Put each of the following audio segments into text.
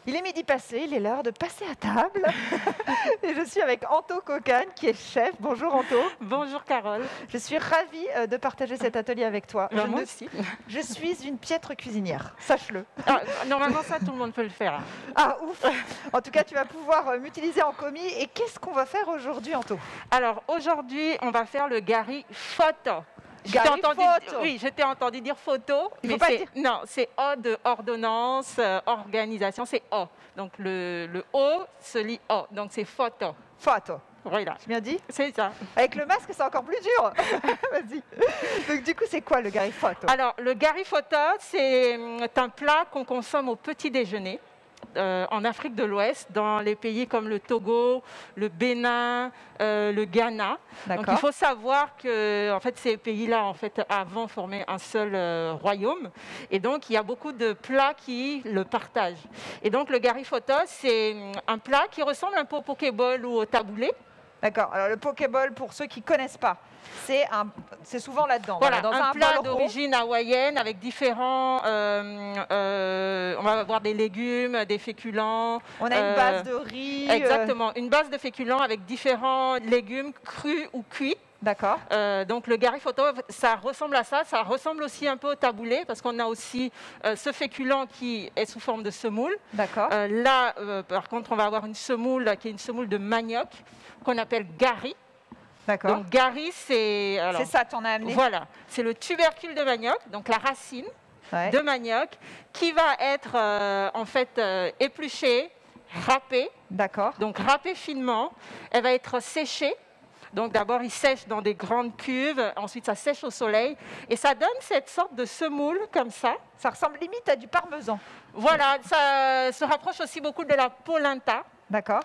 Il est midi passé, il est l'heure de passer à table. Et je suis avec Anto Kokkan, qui est chef. Bonjour Anto. Bonjour Carole. Je suis ravie de partager cet atelier avec toi. Moi aussi. Je suis une piètre cuisinière, sache-le. Ah, normalement, ça, tout le monde peut le faire. Ah, ouf. En tout cas, tu vas pouvoir m'utiliser en commis. Et qu'est-ce qu'on va faire aujourd'hui, Anto? Alors, aujourd'hui, on va faire le gari photo. Photo. Oui, je t'ai entendu dire photo, mais non, c'est O de ordonnance, organisation, c'est O. Donc le O se lit O, donc c'est photo. Photo. Voilà. J'ai bien dit? C'est ça. Avec le masque, c'est encore plus dur. Vas-y. Donc du coup, c'est quoi le gari photo? Alors, le gari photo, c'est un plat qu'on consomme au petit déjeuner. En Afrique de l'Ouest, dans les pays comme le Togo, le Bénin, le Ghana. Donc il faut savoir que en fait, ces pays-là en fait, avant formaient un seul royaume. Et donc il y a beaucoup de plats qui le partagent. Et donc le gari photo, c'est un plat qui ressemble un peu au pokéball ou au taboulé. D'accord. Alors le pokéball, pour ceux qui ne connaissent pas, c'est souvent là-dedans. Voilà, dans un plat d'origine hawaïenne avec différents... on va avoir des légumes, des féculents. On a une base de riz. Exactement, une base de féculents avec différents légumes crus ou cuits. D'accord. Donc le gari photo, ça ressemble à ça. Ça ressemble aussi un peu au taboulé parce qu'on a aussi ce féculent qui est sous forme de semoule. D'accord. Là, par contre, on va avoir une semoule qui est une semoule de manioc qu'on appelle gari. D'accord. Donc gari, c'est... C'est ça, tu en as amené. Voilà, c'est le tubercule de manioc, donc la racine de manioc, qui va être en fait épluchée, râpée. D'accord. Donc râpée finement. Elle va être séchée. Donc d'abord, il sèche dans des grandes cuves, ensuite ça sèche au soleil. Et ça donne cette sorte de semoule comme ça. Ça ressemble limite à du parmesan. Voilà, ça se rapproche aussi beaucoup de la polenta. D'accord.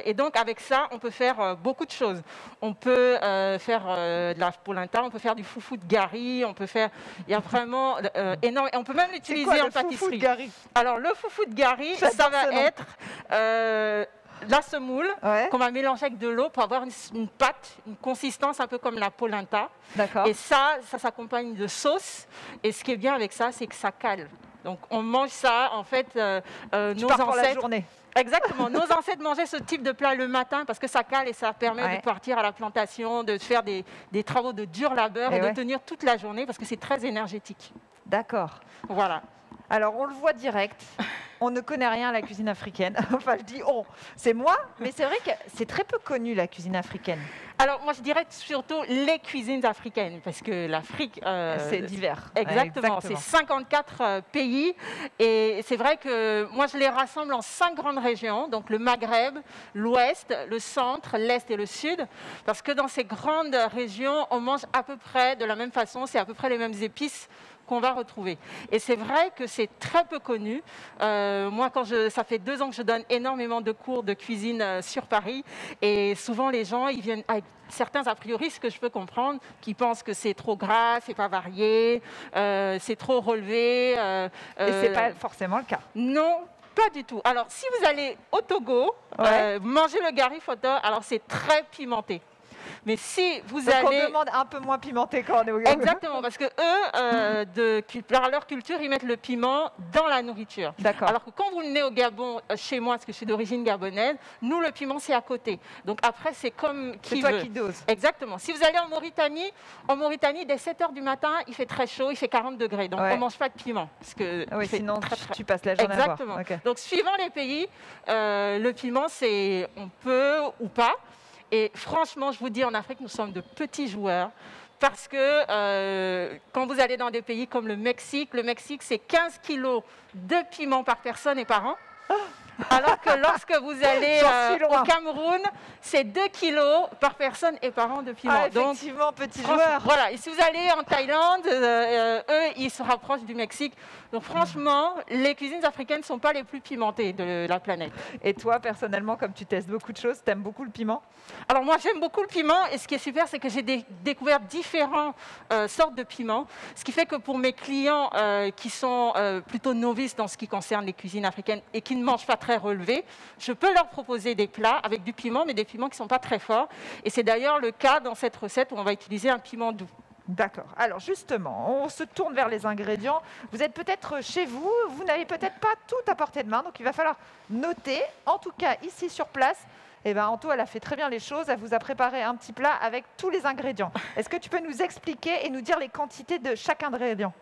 Et donc avec ça, on peut faire beaucoup de choses. On peut faire de la polenta, on peut faire du foufou de gari, on peut faire... Il y a vraiment énorme... Et on peut même l'utiliser en pâtisserie. Foufou de gari. Alors le foufou de gari, ça va être la semoule qu'on va mélanger avec de l'eau pour avoir une pâte, une consistance un peu comme la polenta. D'accord. Et ça s'accompagne de sauce. Et ce qui est bien avec ça, c'est que ça cale. Donc on mange ça, en fait, nos ancêtres... pour la journée. Exactement. Nos ancêtres mangeaient ce type de plat le matin parce que ça cale et ça permet de partir à la plantation, de faire des travaux de dur labeur et de tenir toute la journée parce que c'est très énergétique. D'accord. Voilà. Alors, on le voit direct. On ne connaît rien à la cuisine africaine. Enfin, je dis on. C'est moi, mais c'est vrai que c'est très peu connu, la cuisine africaine. Alors, moi, je dirais surtout les cuisines africaines, parce que l'Afrique... c'est divers. Exactement. C'est 54 pays. Et c'est vrai que moi, je les rassemble en 5 grandes régions. Donc, le Maghreb, l'Ouest, le Centre, l'Est et le Sud. Parce que dans ces grandes régions, on mange à peu près de la même façon. C'est à peu près les mêmes épices qu'on va retrouver. Et c'est vrai que c'est très peu connu. Moi, ça fait 2 ans que je donne énormément de cours de cuisine sur Paris. Et souvent, les gens, ils viennent avec certains a priori, ce que je peux comprendre, qui pensent que c'est trop gras, c'est pas varié, c'est trop relevé. Et c'est pas forcément le cas. Non. Pas du tout. Alors, si vous allez au Togo, manger le gari photo, alors c'est très pimenté. Mais si vous allez... on demande un peu moins pimenté quand on est au Gabon. Exactement, parce que eux, par leur culture, ils mettent le piment dans la nourriture. D'accord. Alors que quand vous venez au Gabon, chez moi, parce que je suis d'origine gabonaise, nous, le piment, c'est à côté. Donc après, c'est comme qui veut. C'est toi qui doses. Exactement. Si vous allez en Mauritanie, dès 7 h du matin, il fait très chaud, il fait 40 degrés. Donc on ne mange pas de piment. Parce que sinon, tu passes la journée Exactement. à boire. Donc suivant les pays, le piment, c'est on peut ou pas. Et franchement, je vous dis, en Afrique, nous sommes de petits joueurs parce que quand vous allez dans des pays comme le Mexique, c'est 15 kilos de piment par personne et par an. Alors que lorsque vous allez au Cameroun, c'est 2 kilos par personne et par an de piment. Ah, effectivement, donc, petit joueur. Voilà. Et si vous allez en Thaïlande, eux, ils se rapprochent du Mexique. Donc franchement, les cuisines africaines ne sont pas les plus pimentées de la planète. Et toi, personnellement, comme tu testes beaucoup de choses, tu aimes beaucoup le piment? Alors moi, j'aime beaucoup le piment. Et ce qui est super, c'est que j'ai découvert différentes sortes de piments. Ce qui fait que pour mes clients qui sont plutôt novices dans ce qui concerne les cuisines africaines et qui ne mangent pas très relevé, je peux leur proposer des plats avec du piment, mais des piments qui ne sont pas très forts. Et c'est d'ailleurs le cas dans cette recette où on va utiliser un piment doux. D'accord. Alors justement, on se tourne vers les ingrédients. Vous êtes peut-être chez vous, vous n'avez peut-être pas tout à portée de main, donc il va falloir noter. En tout cas, ici sur place, Anto, elle a fait très bien les choses. Elle vous a préparé un petit plat avec tous les ingrédients. Est-ce que tu peux nous expliquer et nous dire les quantités de chaque ingrédient?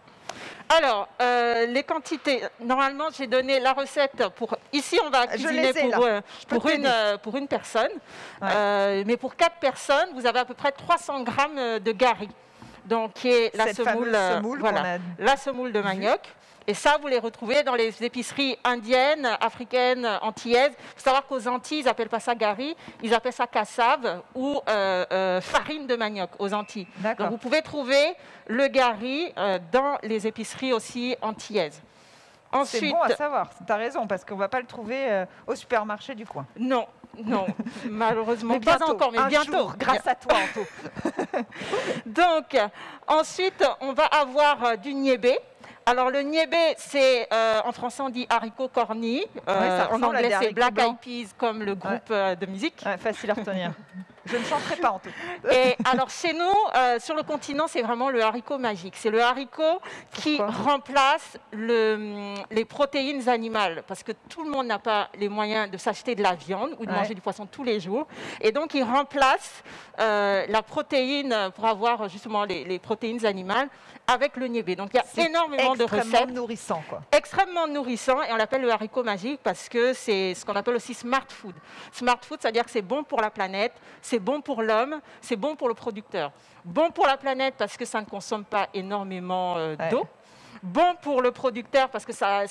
Alors, les quantités, normalement, j'ai donné la recette pour... Ici, on va cuisiner pour une personne. Ouais. Mais pour 4 personnes, vous avez à peu près 300 grammes de gari. Donc, qui est la semoule, voilà, la semoule de manioc. Et ça, vous les retrouvez dans les épiceries indiennes, africaines, antillaises. Il faut savoir qu'aux Antilles, ils n'appellent pas ça gari, ils appellent ça cassave ou farine de manioc aux Antilles. Donc, vous pouvez trouver le gari dans les épiceries aussi antillaises. Ensuite, c'est bon à savoir, tu as raison, parce qu'on ne va pas le trouver au supermarché du coin. Non, non, malheureusement pas encore, mais bientôt. Jour, grâce à toi, Anto. Donc, ensuite, on va avoir du niébé. Alors, le niébé, c'est, en français, on dit haricot corny. En anglais, c'est Black Eyed Peas, comme le groupe de musique. Ouais, facile à retenir. Je ne chanterai pas, en tout. Et alors, chez nous, sur le continent, c'est vraiment le haricot magique. C'est le haricot qui remplace les protéines animales. Parce que tout le monde n'a pas les moyens de s'acheter de la viande ou de manger du poisson tous les jours. Et donc, il remplace la protéine pour avoir justement les protéines animales avec le niébé. Donc, il y a énormément de recettes. Extrêmement nourrissant, quoi. Extrêmement nourrissant. Et on l'appelle le haricot magique parce que c'est ce qu'on appelle aussi smart food. Smart food, c'est-à-dire que c'est bon pour la planète, c'est bon pour l'homme, c'est bon pour le producteur. Bon pour la planète parce que ça ne consomme pas énormément d'eau. Bon pour le producteur parce que ça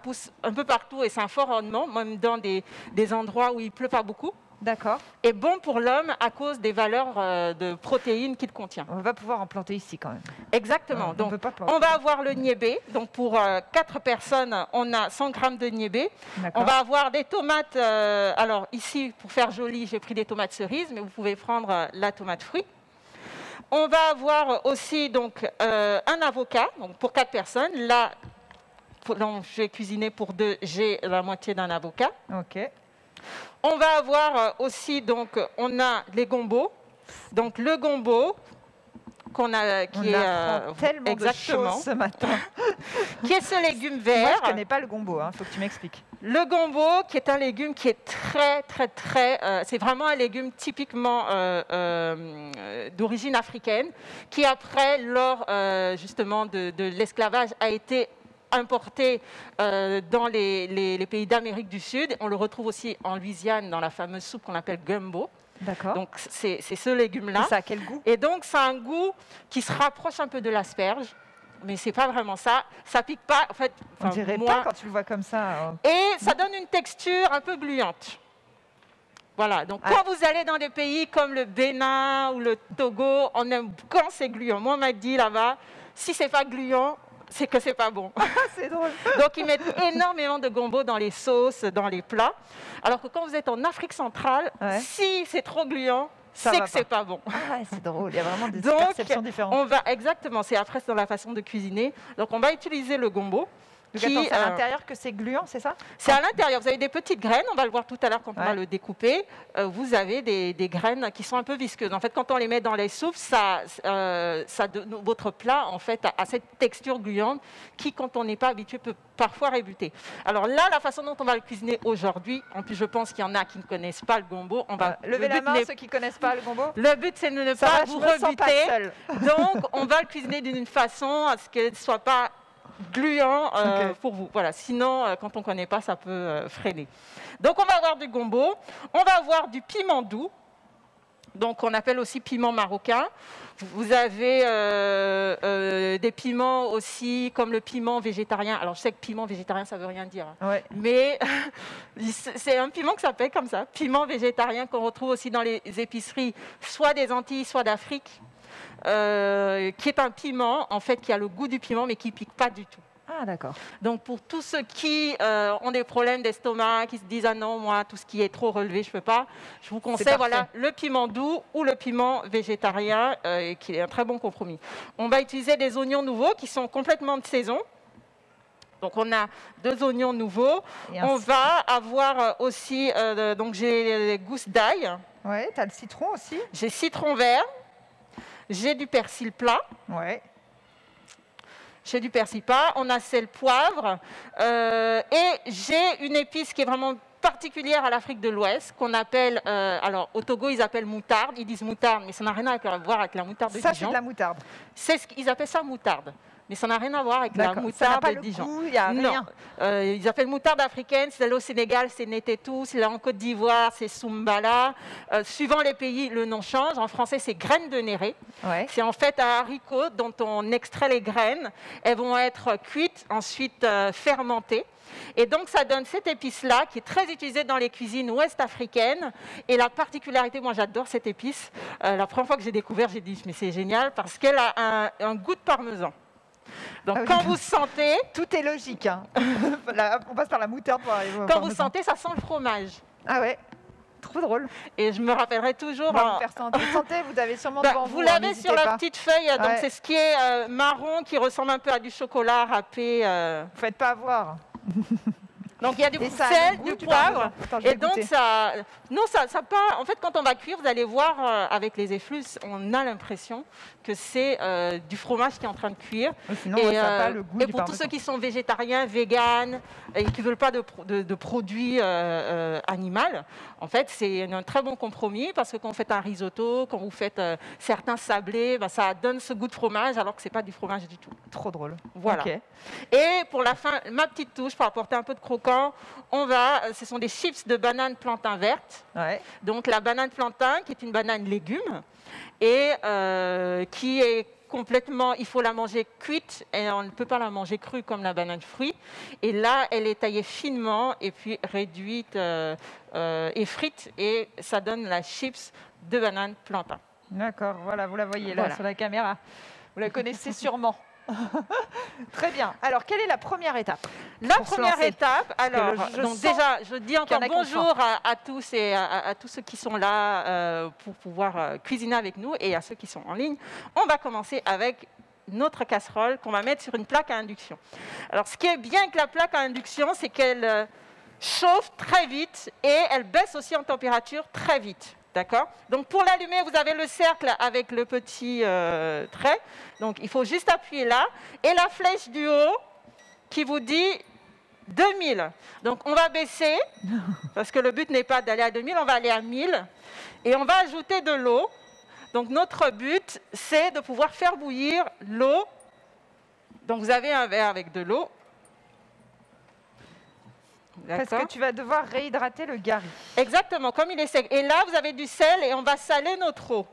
pousse un peu partout et c'est un fort rendement, même dans des endroits où il ne pleut pas beaucoup. D'accord. Et bon pour l'homme à cause des valeurs de protéines qu'il contient. On va pouvoir en planter ici quand même. Exactement. Donc, on va avoir le niébé. Donc, pour 4 personnes, on a 100 grammes de niébé. On va avoir des tomates. Alors, ici, pour faire joli, j'ai pris des tomates cerises, mais vous pouvez prendre la tomate fruit. On va avoir aussi donc, un avocat, donc pour 4 personnes. Là, je vais cuisiner pour 2, j'ai la moitié d'un avocat. OK. On va avoir aussi, donc, on a les gombos. Donc, le gombo, qui est tellement de choses ce matin. Qui est ce légume vert. Moi, je ne connais pas le gombo, il faut que tu m'expliques. Le gombo, qui est un légume qui est très... c'est vraiment un légume typiquement d'origine africaine, qui après, lors justement de l'esclavage, a été importé dans les pays d'Amérique du Sud. On le retrouve aussi en Louisiane dans la fameuse soupe qu'on appelle gumbo. D'accord. Donc c'est ce légume-là. Et ça a quel goût? Et donc ça a un goût qui se rapproche un peu de l'asperge, mais c'est pas vraiment ça. Ça pique pas. En fait, on dirait pas quand tu le vois comme ça. Et ça donne une texture un peu gluante. Voilà, donc quand vous allez dans des pays comme le Bénin ou le Togo, on aime quand c'est gluant. Moi, on m'a dit là-bas, si c'est pas gluant, c'est que c'est pas bon. C'est drôle. Donc, ils mettent énormément de gombo dans les sauces, dans les plats. Alors que quand vous êtes en Afrique centrale, si c'est trop gluant, c'est que c'est pas bon. Ah, c'est drôle, il y a vraiment des perceptions différentes. Exactement, c'est après dans la façon de cuisiner. Donc, on va utiliser le gombo. C'est à l'intérieur que c'est gluant, c'est ça? C'est à l'intérieur. Vous avez des petites graines, on va le voir tout à l'heure quand on va le découper. Vous avez des graines qui sont un peu visqueuses. En fait, quand on les met dans les soupes, votre plat en fait, a cette texture gluante qui, quand on n'est pas habitué, peut parfois rébuter. Alors là, la façon dont on va le cuisiner aujourd'hui, en plus je pense qu'il y en a qui ne connaissent pas le gombo. Levez la main ceux qui ne connaissent pas le gombo. Le but, c'est de ne pas vous rebuter. Donc, on va le cuisiner d'une façon à ce qu'il ne soit pas gluant pour vous. Voilà. Sinon, quand on ne connaît pas, ça peut freiner. Donc, on va avoir du gombo. On va avoir du piment doux. Donc, on appelle aussi piment marocain. Vous avez des piments aussi, comme le piment végétarien. Alors, je sais que piment végétarien, ça ne veut rien dire. Mais c'est un piment qui s'appelle comme ça. Piment végétarien qu'on retrouve aussi dans les épiceries, soit des Antilles, soit d'Afrique. Qui est un piment, en fait, qui a le goût du piment, mais qui ne pique pas du tout. Ah, d'accord. Donc, pour tous ceux qui ont des problèmes d'estomac, qui se disent « Ah non, moi, tout ce qui est trop relevé, je ne peux pas », je vous conseille le piment doux ou le piment végétarien, qui est un très bon compromis. On va utiliser des oignons nouveaux qui sont complètement de saison. Donc, on a 2 oignons nouveaux. On va avoir aussi, donc j'ai les gousses d'ail. Oui, tu as le citron aussi. J'ai citron vert. J'ai du persil plat. Ouais. J'ai du persil plat. On a sel, poivre. Et j'ai une épice qui est vraiment particulière à l'Afrique de l'Ouest, qu'on appelle, alors au Togo, ils appellent moutarde. Ils disent moutarde, mais ça n'a rien à voir avec la moutarde de Ça, c'est Dijon. de la moutarde. Ils appellent ça moutarde. Mais ça n'a rien à voir avec la D'accord. Ça n'a moutarde pas de le Dijon. goût, il n'y a rien. Non. Ils appellent moutarde africaine. Si c'est au Sénégal, c'est Netetou. Si c'est en Côte d'Ivoire, c'est Soumbala. Suivant les pays, le nom change. En français, c'est graines de néré. Ouais. C'est en fait un haricot dont on extrait les graines. Elles vont être cuites, ensuite fermentées. Et donc, ça donne cette épice-là qui est très utilisée dans les cuisines ouest-africaines. Et la particularité, moi j'adore cette épice. La première fois que j'ai découvert, j'ai dit, mais c'est génial parce qu'elle a un goût de parmesan. Donc, Ah oui. quand vous sentez, Tout est logique. Hein. On passe par la moutarde pour arriver au quand vous parmesan. sentez, ça sent le fromage. Ah ouais, trop drôle. Et je me rappellerai toujours. On va vous faire santé, vous avez sûrement devant Vous vous. l'avez n'hésitez sur la pas. petite feuille, donc Ouais. c'est ce qui est marron, qui ressemble un peu à du chocolat râpé. Vous faites pas avoir. Donc il y a du Et ça a sel, le goût du poivre. Attends, je vais Et donc goûter. ça, non, ça part. En fait, quand on va cuire, vous allez voir avec les effluves, on a l'impression que c'est du fromage qui est en train de cuire. Sinon, ouais, ça n'a pas le goût et du pour tous parmesan. ceux qui sont végétariens, véganes et qui ne veulent pas de produits animaux, en fait, c'est un très bon compromis parce que quand vous faites un risotto, quand vous faites certains sablés, ça donne ce goût de fromage alors que ce n'est pas du fromage du tout. Trop drôle. Voilà. Ok. Et pour la fin, ma petite touche pour apporter un peu de croquant, ce sont des chips de banane plantain verte. Ouais. Donc la banane plantain, qui est une banane légume, et qui est complètement, il faut la manger cuite, et on ne peut pas la manger crue comme la banane fruit. Et là, elle est taillée finement, et puis réduite et frite, et ça donne la chips de banane plantain. D'accord, voilà, vous la voyez là Voilà. sur la caméra. Vous la connaissez sûrement. Très bien. Alors, quelle est la première étape? La Pour se première lancer. étape, alors, je donc sens déjà, je dis encore qu'il y en a qui ont bonjour à tous et à tous ceux qui sont là pour pouvoir cuisiner avec nous et à ceux qui sont en ligne. On va commencer avec notre casserole qu'on va mettre sur une plaque à induction. Alors, ce qui est bien avec la plaque à induction, c'est qu'elle chauffe très vite et elle baisse aussi en température très vite. D'accord? Donc, pour l'allumer, vous avez le cercle avec le petit trait. Donc, il faut juste appuyer là. Et la flèche du haut qui vous dit 2000. Donc, on va baisser, parce que le but n'est pas d'aller à 2000, on va aller à 1000. Et on va ajouter de l'eau. Donc, notre but, c'est de pouvoir faire bouillir l'eau. Donc, vous avez un verre avec de l'eau. Parce que tu vas devoir réhydrater le gari. Exactement, comme il est sec. Et là, vous avez du sel et on va saler notre eau.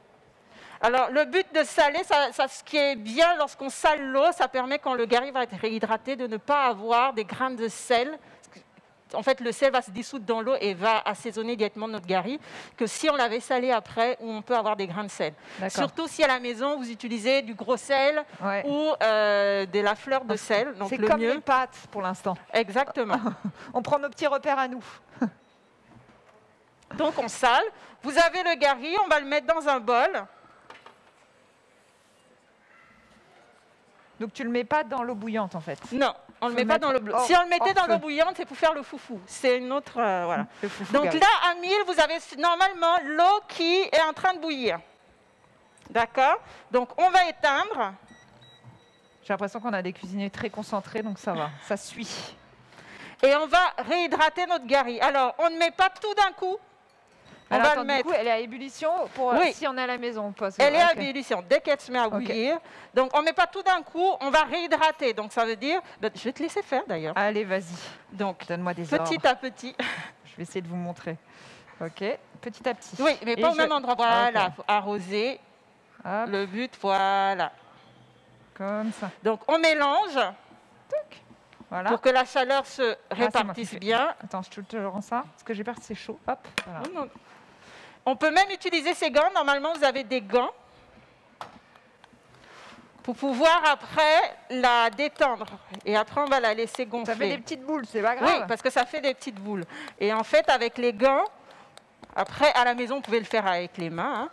Alors, le but de saler, ce qui est bien lorsqu'on sale l'eau, ça permet, quand le gari va être réhydraté, de ne pas avoir des grains de sel. En fait, le sel va se dissoudre dans l'eau et va assaisonner directement notre gari, que si on l'avait salé après, où on peut avoir des grains de sel. Surtout si à la maison, vous utilisez du gros sel ou de la fleur de sel. Donc c'est le comme mieux... les pâtes pour l'instant. Exactement. On prend nos petits repères à nous. Donc on sale. Vous avez le gari, on va le mettre dans un bol. Donc tu ne le mets pas dans l'eau bouillante en fait. Non, on ne le met pas dans l'eau bouillante. Si on le mettait dans l'eau bouillante, c'est pour faire le foufou. C'est une autre... voilà. Donc gari. là, à 1000, vous avez normalement l'eau qui est en train de bouillir. D'accord? Donc on va éteindre. J'ai l'impression qu'on a des cuisiniers très concentrés, donc ça va, ça suit. Et on va réhydrater notre gari. Alors, on ne met pas tout d'un coup. On va le mettre. Du coup, elle est à ébullition pour Oui. Si on est à la maison. Elle est à ébullition dès qu'elle se met à bouillir. Donc, on ne met pas tout d'un coup, on va réhydrater. Donc, ça veut dire... je vais te laisser faire, d'ailleurs. Allez, vas-y. Donc, donne-moi des ordres. Petit à petit. Je vais essayer de vous montrer. Ok, petit à petit. Oui, mais pas au même endroit. Voilà, faut arroser. Hop. Le but, voilà. Comme ça. Donc, on mélange. Tac. Voilà. Pour que la chaleur se c'est moi répartisse qui fais. bien. Attends, je te le rends ça, parce que j'ai peur que c'est chaud. Hop, voilà. Non. On peut même utiliser ces gants. Normalement, vous avez des gants pour pouvoir après la détendre. Et après, on va la laisser gonfler. Ça fait des petites boules, c'est pas grave. Oui, parce que ça fait des petites boules. Et en fait, avec les gants, après, à la maison, vous pouvez le faire avec les mains. Hein.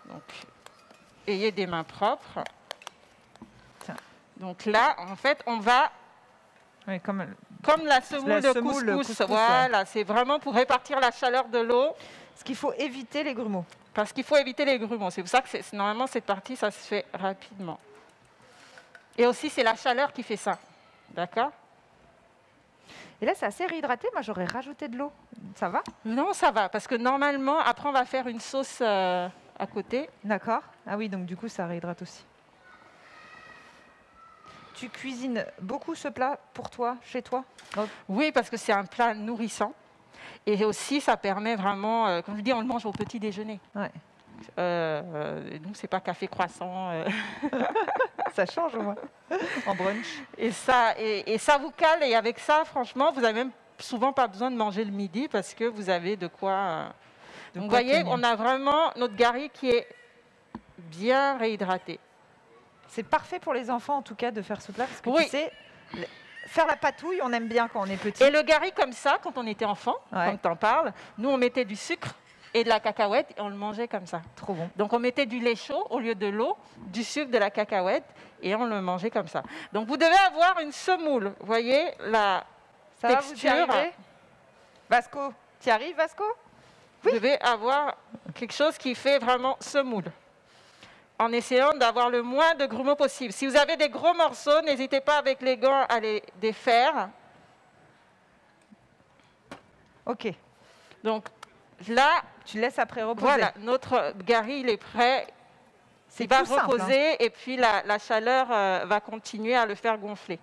Donc, ayez des mains propres. Tiens. Donc là, en fait, on va... Oui, comme la semoule de couscous. Voilà, c'est vraiment pour répartir la chaleur de l'eau. Ce qu'il faut éviter les grumeaux. parce qu'il faut éviter les grumeaux. C'est pour ça que normalement, cette partie, ça se fait rapidement. Et aussi, c'est la chaleur qui fait ça. D'accord? Et là, c'est assez réhydraté. Moi, j'aurais rajouté de l'eau. Ça va? Non, ça va, parce que normalement, après, on va faire une sauce à côté. D'accord. Ah oui, donc du coup, ça réhydrate aussi. Tu cuisines beaucoup ce plat pour toi, chez toi? Oui, parce que c'est un plat nourrissant. Et aussi, ça permet vraiment, comme je dis, on le mange au petit déjeuner. Ouais. Donc, c'est pas café croissant. Ça change au moins, en brunch. Et ça vous cale. Et avec ça, franchement, vous n'avez même souvent pas besoin de manger le midi parce que vous avez de quoi... Donc, vous voyez, on a vraiment notre gari qui est bien réhydraté. C'est parfait pour les enfants, en tout cas, de faire ce plat. Parce que oui. Tu sais, faire la patouille, on aime bien quand on est petit. Et le gari comme ça, quand on était enfant, comme tu en parles, nous, on mettait du sucre et de la cacahuète et on le mangeait comme ça. Trop bon. Donc, on mettait du lait chaud au lieu de l'eau, du sucre, de la cacahuète et on le mangeait comme ça. Donc, vous devez avoir une semoule. Vous voyez la texture. Va, vous y arrivez? Vasco, tu y arrives, Vasco? Oui. Vous devez avoir quelque chose qui fait vraiment semoule, en essayant d'avoir le moins de grumeaux possible. Si vous avez des gros morceaux, n'hésitez pas avec les gants à les défaire. Ok. Donc là, tu laisses après reposer. Voilà, notre gari, il est prêt. Il va reposer et puis la chaleur va continuer à le faire gonfler.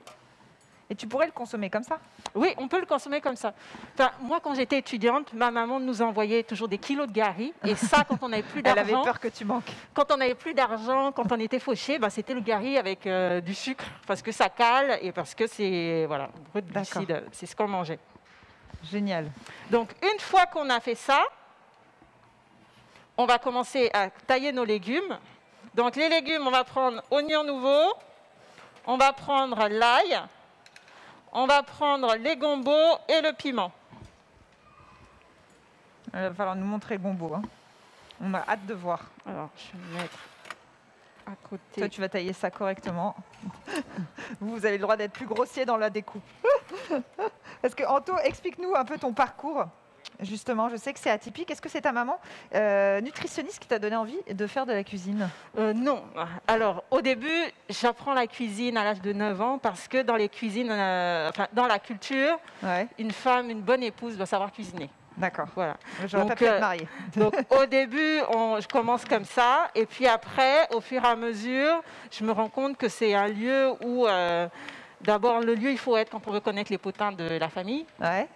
Et tu pourrais le consommer comme ça? Oui, on peut le consommer comme ça. Enfin, moi, quand j'étais étudiante, ma maman nous envoyait toujours des kilos de gari. Et ça, quand on n'avait plus d'argent... Elle avait peur que tu manques. Quand on n'avait plus d'argent, quand on était fauché, ben, c'était le gari avec du sucre. Parce que ça cale et parce que c'est voilà, brut glucide. C'est ce qu'on mangeait. Génial. Donc, une fois qu'on a fait ça, on va commencer à tailler nos légumes. Donc, les légumes, on va prendre oignon nouveau, on va prendre l'ail, on va prendre les gombos et le piment. Il va falloir nous montrer le gombo. Hein. On a hâte de voir. Alors, je vais mettre à côté. Toi, tu vas tailler ça correctement. Vous avez le droit d'être plus grossier dans la découpe. Parce que, Anto, explique-nous un peu ton parcours. Justement, je sais que c'est atypique. Est-ce que c'est ta maman nutritionniste qui t'a donné envie de faire de la cuisine? Non. Alors, au début, j'apprends la cuisine à l'âge de 9 ans parce que dans les cuisines, dans la culture, une femme, une bonne épouse doit savoir cuisiner. D'accord. Voilà. J'aurais pas pu être mariée. Donc, au début, je commence comme ça. Et puis après, au fur et à mesure, je me rends compte que c'est un lieu où, d'abord, le lieu, il faut être quand on veut connaître les potins de la famille. Ouais.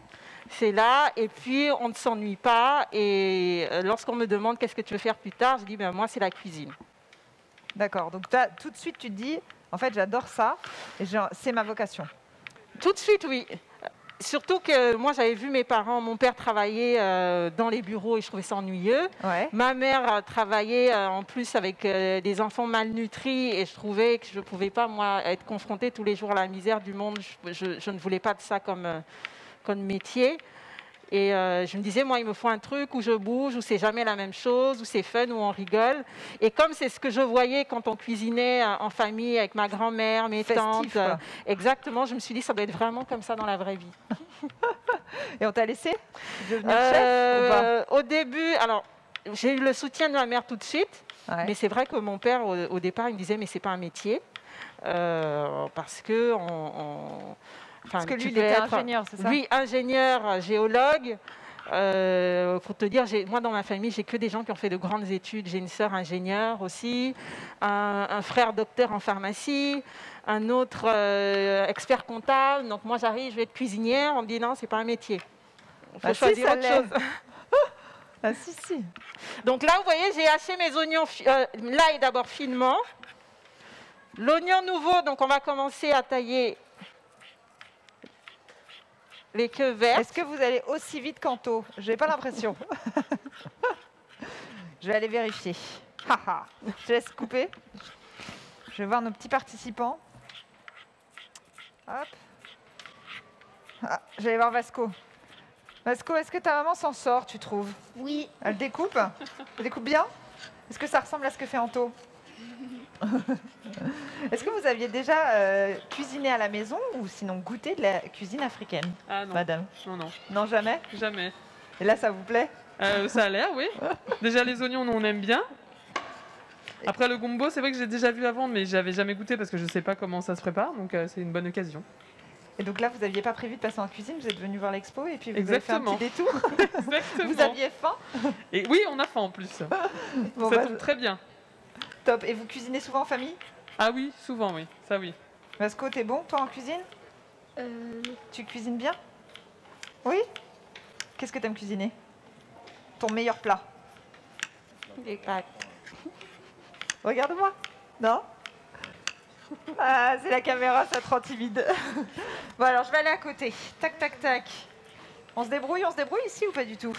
C'est là, et puis on ne s'ennuie pas. Et lorsqu'on me demande qu'est-ce que tu veux faire plus tard, je dis ben, moi c'est la cuisine. D'accord, donc tout de suite tu te dis, en fait j'adore ça, et c'est ma vocation. Tout de suite, oui. Surtout que moi j'avais vu mes parents, mon père travaillait dans les bureaux et je trouvais ça ennuyeux. Ouais. Ma mère travaillait en plus avec des enfants malnutris et je trouvais que je ne pouvais pas moi être confrontée tous les jours à la misère du monde. Je ne voulais pas de ça comme métier. Et je me disais, moi, il me faut un truc où je bouge, où c'est jamais la même chose, où c'est fun, où on rigole. Et comme c'est ce que je voyais quand on cuisinait en famille avec ma grand-mère, mes tantes, exactement, je me suis dit, ça doit être vraiment comme ça dans la vraie vie. Et on t'a laissé devenir chef ou pas? Au début, alors, j'ai eu le soutien de ma mère tout de suite. Ouais. Mais c'est vrai que mon père, au départ, il me disait, mais c'est pas un métier. Parce que parce que lui, il était ingénieur, c'est ça? Oui, ingénieur, géologue. Pour te dire, moi, dans ma famille, j'ai que des gens qui ont fait de grandes études. J'ai une sœur ingénieure aussi, un frère docteur en pharmacie, un autre expert comptable. Donc moi, j'arrive, je vais être cuisinière. On me dit non, c'est pas un métier. Il faut choisir autre chose. Ah si. Donc là, vous voyez, j'ai haché mes oignons, l'ail d'abord finement. L'oignon nouveau, donc on va commencer à tailler les queues vertes. Est-ce que vous allez aussi vite qu'Anto? Je n'ai pas l'impression. Je vais aller vérifier. Je te laisse couper. Je vais voir nos petits participants. Hop. Je vais aller voir Vasco. Vasco, est-ce que ta maman s'en sort, tu trouves? Oui. Elle découpe? Elle découpe bien? Est-ce que ça ressemble à ce que fait Anto? Est-ce que vous aviez déjà cuisiné à la maison ou sinon goûté de la cuisine africaine? Ah non. Madame? Non. Non, jamais? Jamais. Et là, ça vous plaît? Ça a l'air, oui. Déjà, les oignons, nous, on aime bien. Après, le gombo, c'est vrai que j'ai déjà vu avant, mais j'avais jamais goûté parce que je ne sais pas comment ça se prépare. Donc, c'est une bonne occasion. Et donc là, vous n'aviez pas prévu de passer en cuisine, vous êtes venu voir l'expo et puis vous Exactement. avez fait un petit détour. Exactement. Vous aviez faim? Et oui, on a faim en plus. Bon, Ça bah, tombe très bien. top. Et vous cuisinez souvent en famille? Ah oui, souvent, oui. Ça, oui. Vasco, t'es bon, toi, en cuisine? Tu cuisines bien? Oui? Qu'est-ce que t'aimes cuisiner? Ton meilleur plat? Les pâtes. Regarde-moi. Non? Ah, c'est la caméra, ça te rend timide. Bon, alors, je vais aller à côté. Tac, tac, tac. On se débrouille ici ou pas du tout?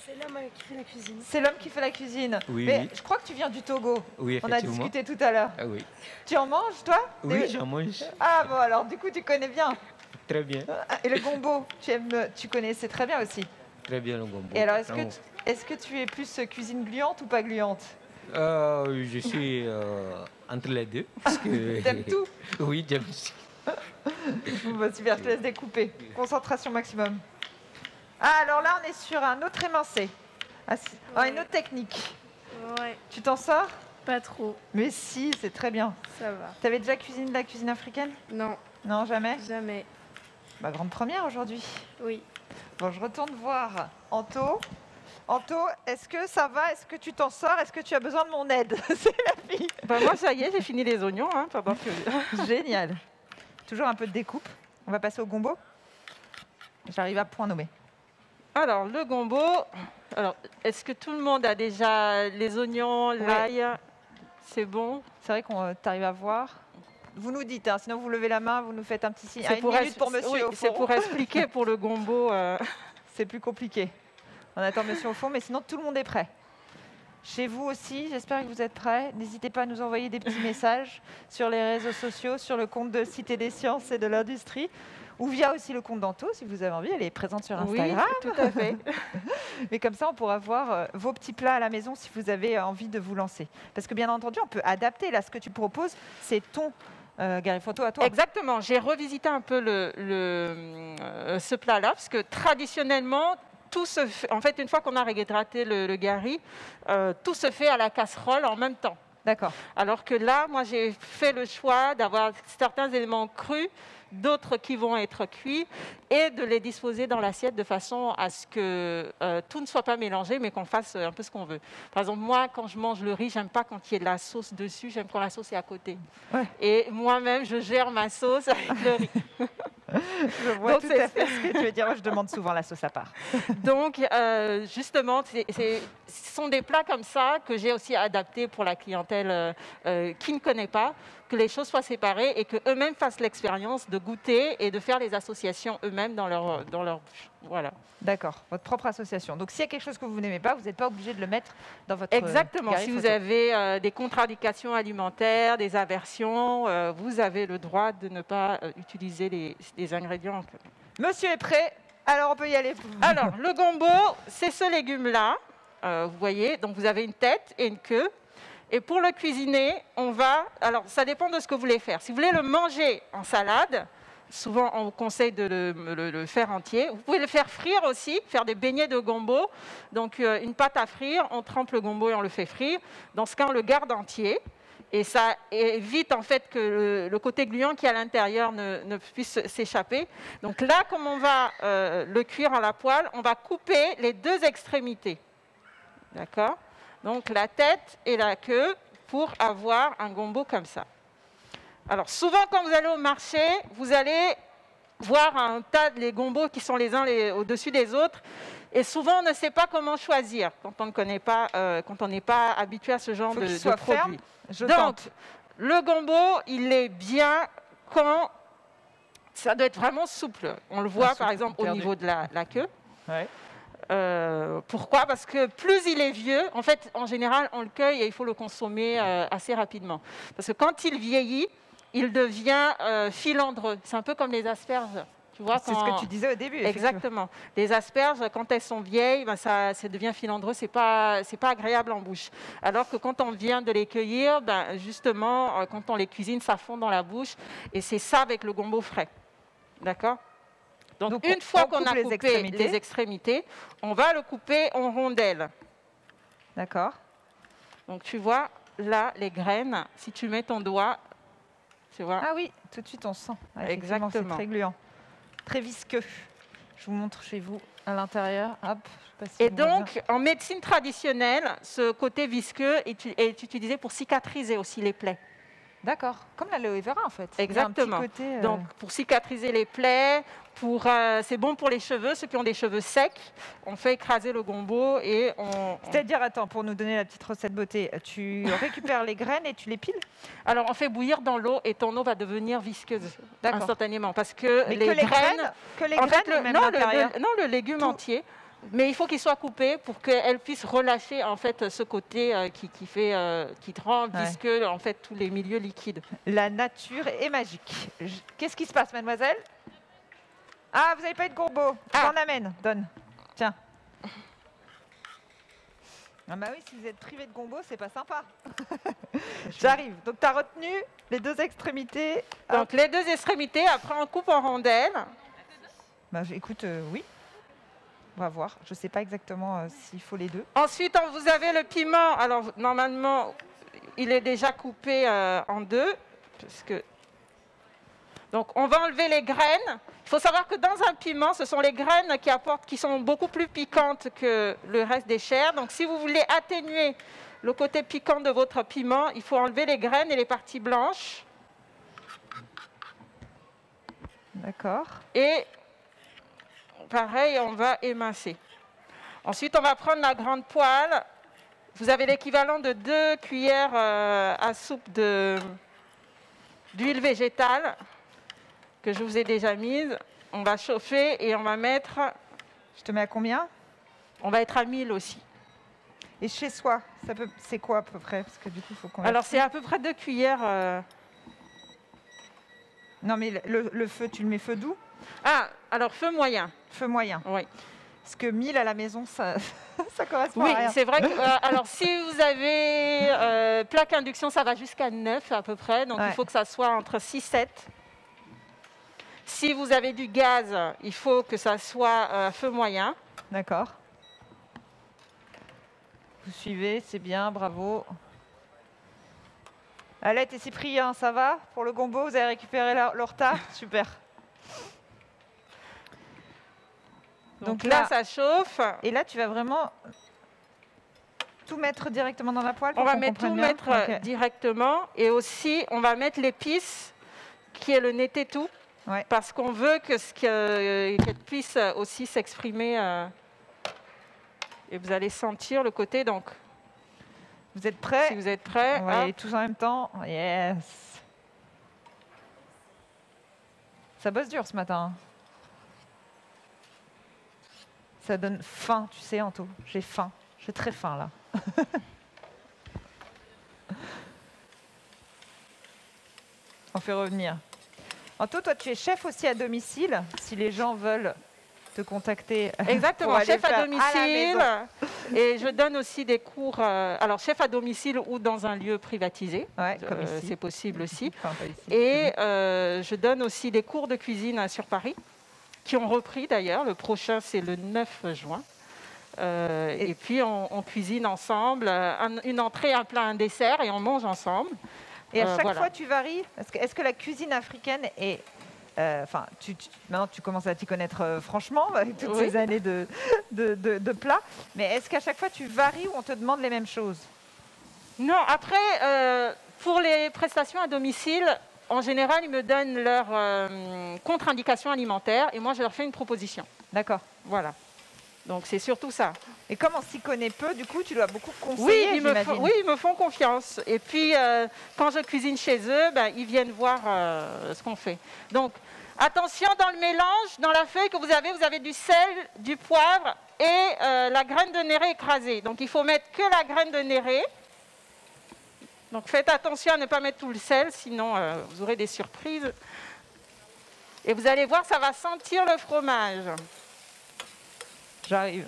C'est l'homme qui fait la cuisine. C'est l'homme qui fait la cuisine. Oui, Mais oui. je crois que tu viens du Togo. Oui, On a effectivement. discuté tout à l'heure. Ah oui. Tu en manges, toi? Oui, j'en mange Ah bon, alors du coup, tu connais bien. très bien. Et le gombo, tu connaissais très bien aussi. Très bien le gombo. Et alors, Vraiment. est-ce que tu es plus cuisine gluante ou pas gluante? Je suis entre les deux. Parce que... T'aimes tout? Oui, j'aime. Bon, bah, super, je te laisse découper. Concentration maximum. Ah, alors là, on est sur un autre émincé. Une autre technique. Ouais, Tu t'en sors? pas trop. Mais si, c'est très bien. Ça va. T'avais déjà cuisiné de la cuisine africaine? Non, Non, jamais? jamais. Bah, grande première aujourd'hui. Oui. Bon, je retourne voir Anto. Anto, est-ce que ça va? Est-ce que tu t'en sors? Est-ce que tu as besoin de mon aide? C'est la fille. Bah, moi, ça y est, j'ai fini les oignons. Hein, pendant que... Génial. Toujours un peu de découpe. On va passer au gombo. J'arrive à point nommé. Alors, le gombo. Alors, est-ce que tout le monde a déjà les oignons, l'ail? C'est bon? C'est vrai qu'on t'arrive à voir. Vous nous dites, hein, sinon vous levez la main, vous nous faites un petit signe. C'est Une minute pour monsieur oui, au c'est fond. pour expliquer pour le gombo. C'est plus compliqué. On attend monsieur au fond, mais sinon tout le monde est prêt. Chez vous aussi, j'espère que vous êtes prêts. N'hésitez pas à nous envoyer des petits messages sur les réseaux sociaux, sur le compte de Cité des Sciences et de l'Industrie, ou via aussi le compte d'Anto, si vous avez envie. Elle est présente sur Instagram. Oui, tout à fait. Mais comme ça, on pourra voir vos petits plats à la maison si vous avez envie de vous lancer. Parce que bien entendu, on peut adapter. Là, ce que tu proposes, c'est ton Garifonto à toi. Exactement. J'ai revisité un peu ce plat-là, parce que traditionnellement, tout se fait, en fait, une fois qu'on a réhydraté le gari, tout se fait à la casserole en même temps. D'accord. Alors que là, moi, j'ai fait le choix d'avoir certains éléments crus, d'autres qui vont être cuits, et de les disposer dans l'assiette de façon à ce que tout ne soit pas mélangé, mais qu'on fasse un peu ce qu'on veut. Par exemple, moi, quand je mange le riz, j'aime pas quand il y ait de la sauce dessus, j'aime quand la sauce est à côté. Ouais. Et moi-même, je gère ma sauce avec le riz. Je vois Donc, tout c'est- à fait ce que tu veux dire. Moi, je demande souvent la sauce à part. Donc, justement, ce sont des plats comme ça que j'ai aussi adaptés pour la clientèle qui ne connaît pas, que les choses soient séparées et qu'eux-mêmes fassent l'expérience de goûter et de faire les associations eux-mêmes dans leur bouche. Voilà. D'accord. Votre propre association. Donc, s'il y a quelque chose que vous n'aimez pas, vous n'êtes pas obligé de le mettre dans votre Exactement. Si Garifonto. vous avez des contre-indications alimentaires, des aversions, vous avez le droit de ne pas utiliser les ingrédients. Monsieur est prêt. Alors, on peut y aller. Alors, le gombo, c'est ce légume-là. Vous voyez, donc vous avez une tête et une queue. Et pour le cuisiner, on va... Alors, ça dépend de ce que vous voulez faire. Si vous voulez le manger en salade, souvent on vous conseille de le faire entier. Vous pouvez le faire frire aussi, faire des beignets de gombo. Donc, une pâte à frire, on trempe le gombo et on le fait frire. Dans ce cas, on le garde entier. Et ça évite en fait que le côté gluant qui est à l'intérieur ne puisse s'échapper. Donc là, comme on va le cuire à la poêle, on va couper les deux extrémités. D'accord? Donc la tête et la queue pour avoir un gombo comme ça. Alors souvent quand vous allez au marché, vous allez voir un tas de gombos qui sont les uns au-dessus des autres. Et souvent on ne sait pas comment choisir quand on ne connaît pas, quand on n'est pas habitué à ce genre Faut de qu'il soit produit. ferme. Je Donc, tente. le gombo, il est bien quand ça doit être vraiment souple. On le voit souple, par exemple au perdu. niveau de la queue. Ouais. Pourquoi? Parce que plus il est vieux, en fait, en général, on le cueille et il faut le consommer assez rapidement. Parce que quand il vieillit, il devient filandreux. C'est un peu comme les asperges. Tu vois, C'est ce que tu disais au début. effectivement. Exactement. Les asperges, quand elles sont vieilles, ben ça devient filandreux, c'est pas agréable en bouche. Alors que quand on vient de les cueillir, ben justement, quand on les cuisine, ça fond dans la bouche. Et c'est ça avec le gombo frais. D'accord? Donc une fois on qu'on coupe a les coupé extrémités. les extrémités, on va le couper en rondelles. D'accord. Donc tu vois, là, les graines, si tu mets ton doigt, tu vois. Ah oui, tout de suite on sent. Ah, effectivement, c'est Exactement. très gluant, très visqueux. Je vous montre chez vous à l'intérieur. Hop. Je sais pas si Et on voit bien. donc, en médecine traditionnelle, ce côté visqueux est utilisé pour cicatriser aussi les plaies. D'accord. Comme l'aloe vera en fait. Exactement. Il y a un petit côté, Donc, pour cicatriser les plaies, c'est bon pour les cheveux, ceux qui ont des cheveux secs. On fait écraser le gombo et C'est-à-dire, attends, pour nous donner la petite recette beauté, tu récupères les graines et tu les piles? Alors, on fait bouillir dans l'eau et ton eau va devenir visqueuse D'accord. instantanément. Parce que Mais les que les graines... graines, que les en fait, graines ou même non, l'intérieur? le légume Tout. entier. Mais il faut qu'il soit coupé pour qu'elle puisse relâcher en fait ce côté qui rend Ouais. visqueux en fait tous les milieux liquides. La nature est magique. Qu'est-ce qui se passe, mademoiselle? Ah, vous n'avez pas eu de gombo. Ah. J'en amène. Donne. Tiens. Ah bah oui, si vous êtes privé de gombo, c'est pas sympa. J'arrive. Donc, tu as retenu les deux extrémités. Donc les deux extrémités, après on coupe en rondelles. Bah, écoute, oui. On va voir. Je ne sais pas exactement s'il faut les deux. Ensuite, vous avez le piment. Alors normalement, il est déjà coupé en deux. Donc on va enlever les graines. Il faut savoir que dans un piment, ce sont les graines qui sont beaucoup plus piquantes que le reste des chairs. Donc si vous voulez atténuer le côté piquant de votre piment, il faut enlever les graines et les parties blanches. D'accord. Et pareil, on va émincer. Ensuite, on va prendre la grande poêle. Vous avez l'équivalent de 2 cuillères à soupe d'huile végétale que je vous ai déjà mise. On va chauffer et on va mettre... Je te mets à combien? On va être à 1000 aussi. Et chez soi, c'est quoi à peu près? Parce que du coup, il faut qu'on... Alors, c'est à peu près 2 cuillères... Non, mais le feu, tu le mets feu doux? Ah, alors feu moyen. Feu moyen. Oui. Parce que 1000 à la maison, ça correspond Oui, à rien. c'est vrai que... alors, si vous avez plaque induction, ça va jusqu'à 9 à peu près. Donc, Ouais. il faut que ça soit entre 6 et 7. Si vous avez du gaz, il faut que ça soit feu moyen. D'accord. Vous suivez, c'est bien, bravo. Alette et Cyprien, ça va? Pour le gombo, vous avez récupéré le retard? Super. Donc là, ça chauffe. Et là, tu vas vraiment tout mettre directement dans la poêle? On pour va qu'on mettre tout comprenne bien? mettre Ok. directement. Et aussi, on va mettre l'épice, qui est le nettetou. Ouais. Parce qu'on veut qu'elle puisse aussi s'exprimer. Et vous allez sentir le côté. Donc, Vous êtes prêts? si vous êtes prêts, On va y aller tous en même temps. Yes. Ça bosse dur ce matin. Ça donne faim, tu sais, Anto. J'ai faim. J'ai très faim, là. On fait revenir. Anto, toi, tu es chef aussi à domicile, si les gens veulent te contacter. exactement, pour aller chef à faire domicile. la Et je donne aussi des cours, alors chef à domicile ou dans un lieu privatisé. Ouais, comme ici. C'est possible aussi. Enfin, pas ici. Et je donne aussi des cours de cuisine sur Paris, qui ont repris d'ailleurs. Le prochain, c'est le 9 juin. Et puis, on cuisine ensemble, une entrée, un plat, un dessert, et on mange ensemble. Et à chaque voilà. fois, tu varies. Est-ce que la cuisine africaine est... Enfin, maintenant, tu commences à t'y connaître franchement, avec toutes Oui. ces années de plats. Mais est-ce qu'à chaque fois, tu varies ou on te demande les mêmes choses? Non, après, pour les prestations à domicile, en général, ils me donnent leur contre-indication alimentaire et moi, je leur fais une proposition. D'accord. Voilà. Donc, c'est surtout ça. Et comme on s'y connaît peu, du coup, tu dois beaucoup conseiller, Oui, j'imagine. ils me font confiance. Et puis, quand je cuisine chez eux, ils viennent voir ce qu'on fait. Donc, attention, dans le mélange, dans la feuille que vous avez du sel, du poivre et la graine de néré écrasée. Donc, il faut mettre que la graine de néré. Donc, faites attention à ne pas mettre tout le sel, sinon vous aurez des surprises. Et vous allez voir, ça va sentir le fromage. J'arrive.